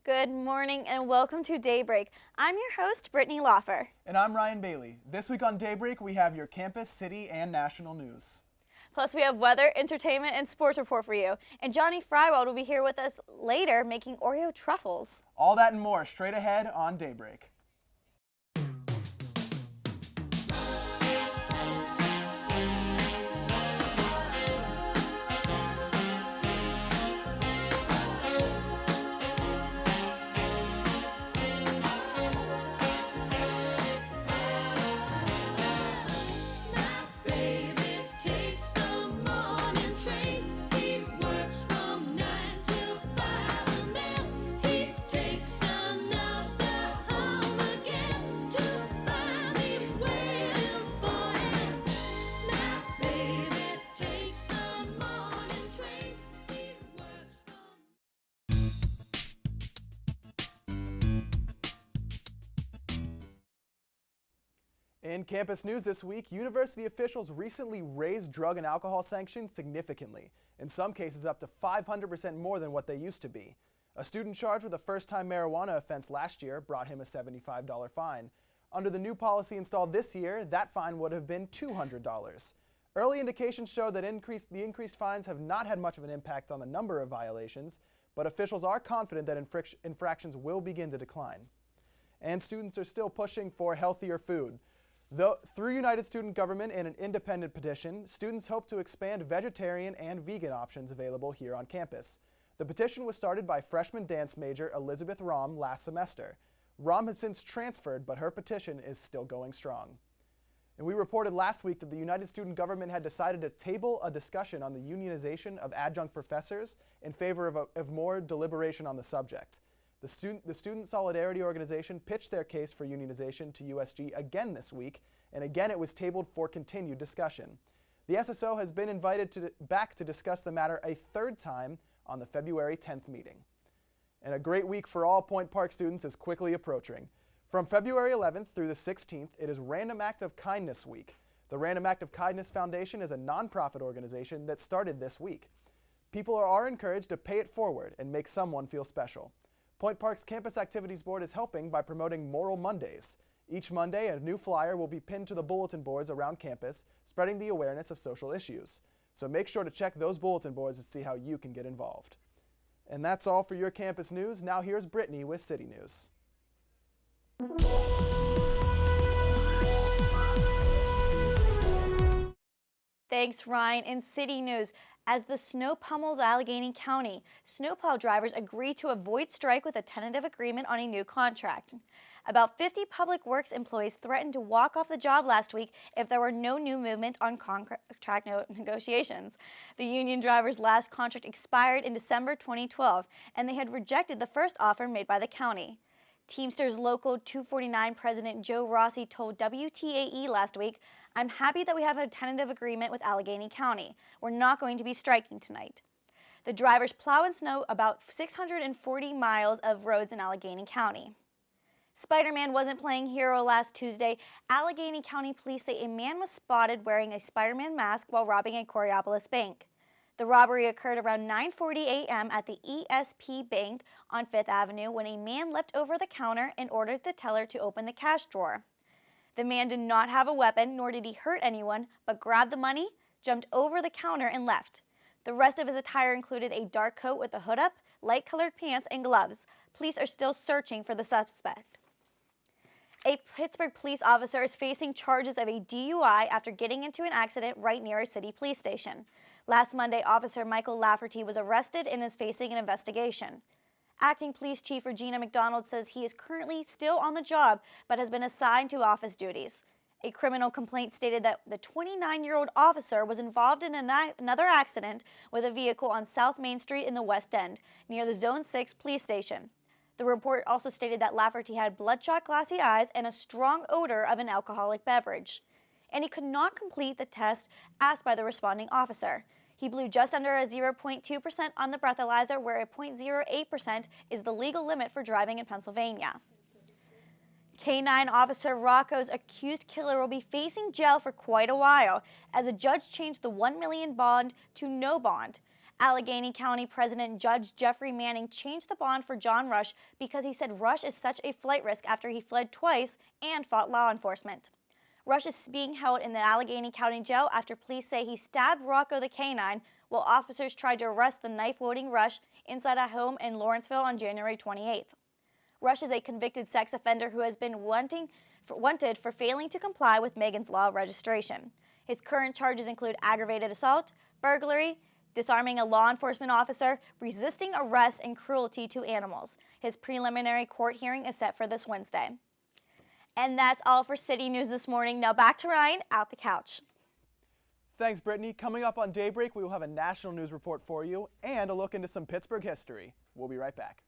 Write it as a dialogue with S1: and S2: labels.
S1: Good morning and welcome to Daybreak. I'm your host, Brittany Lauffer.
S2: And I'm Ryan Bailey. This week on Daybreak, we have your campus, city, and national news.
S1: Plus, we have weather, entertainment, and sports report for you. And Johnny Frywald will be here with us later making Oreo truffles.
S2: All that and more straight ahead on Daybreak. In campus news this week, university officials recently raised drug and alcohol sanctions significantly, in some cases up to 500% more than what they used to be. A student charged with a first-time marijuana offense last year brought him a $75 fine. Under the new policy installed this year, that fine would have been $200. Early indications show that the increased fines have not had much of an impact on the number of violations, but officials are confident that infractions will begin to decline. And students are still pushing for healthier food. Through United Student Government and an independent petition, students hope to expand vegetarian and vegan options available here on campus. The petition was started by freshman dance major Elizabeth Rom last semester. Rom has since transferred, but her petition is still going strong. And we reported last week that the United Student Government had decided to table a discussion on the unionization of adjunct professors in favor of more deliberation on the subject. The Student Solidarity Organization pitched their case for unionization to USG again this week, and again it was tabled for continued discussion. The SSO has been invited back to discuss the matter a third time on the February 10th meeting. And a great week for all Point Park students is quickly approaching. From February 11th through the 16th, it is Random Act of Kindness Week. The Random Act of Kindness Foundation is a nonprofit organization that started this week. People are encouraged to pay it forward and make someone feel special. Point Park's Campus Activities Board is helping by promoting Moral Mondays. Each Monday, a new flyer will be pinned to the bulletin boards around campus, spreading the awareness of social issues. So make sure to check those bulletin boards to see how you can get involved. And that's all for your campus news. Now here's Brittany with City News.
S1: Thanks, Ryan. In City News, as the snow pummels Allegheny County, snowplow drivers agree to avoid strike with a tentative agreement on a new contract. About 50 public works employees threatened to walk off the job last week if there were no new movement on contract negotiations. The union drivers' last contract expired in December 2012, and they had rejected the first offer made by the county. Teamsters Local 249 President Joe Rossi told WTAE last week, "I'm happy that we have a tentative agreement with Allegheny County. We're not going to be striking tonight." The drivers plow and snow about 640 miles of roads in Allegheny County. Spider-Man wasn't playing hero last Tuesday. Allegheny County police say a man was spotted wearing a Spider-Man mask while robbing a Coriopolis bank. The robbery occurred around 9:40 a.m. at the ESP Bank on 5th Avenue when a man leapt over the counter and ordered the teller to open the cash drawer. The man did not have a weapon, nor did he hurt anyone, but grabbed the money, jumped over the counter, and left. The rest of his attire included a dark coat with a hood up, light-colored pants, and gloves. Police are still searching for the suspect. A Pittsburgh police officer is facing charges of a DUI after getting into an accident right near a city police station. Last Monday, Officer Michael Lafferty was arrested and is facing an investigation. Acting Police Chief Regina McDonald says he is currently still on the job but has been assigned to office duties. A criminal complaint stated that the 29-year-old officer was involved in another accident with a vehicle on South Main Street in the West End, near the Zone 6 police station. The report also stated that Lafferty had bloodshot glassy eyes and a strong odor of an alcoholic beverage. And he could not complete the test asked by the responding officer. He blew just under a 0.2% on the breathalyzer, where a 0.08% is the legal limit for driving in Pennsylvania. K-9 officer Rocco's accused killer will be facing jail for quite a while, as a judge changed the $1 million bond to no bond. Allegheny County President Judge Jeffrey Manning changed the bond for John Rush because he said Rush is such a flight risk after he fled twice and fought law enforcement. Rush is being held in the Allegheny County Jail after police say he stabbed Rocco the Canine while officers tried to arrest the knife-wielding Rush inside a home in Lawrenceville on January 28th. Rush is a convicted sex offender who has been wanted for failing to comply with Megan's Law registration. His current charges include aggravated assault, burglary, disarming a law enforcement officer, resisting arrest, and cruelty to animals. His preliminary court hearing is set for this Wednesday. And that's all for City News this morning. Now back to Ryan out the couch.
S2: Thanks, Brittany. Coming up on Daybreak, we will have a national news report for you and a look into some Pittsburgh history. We'll be right back.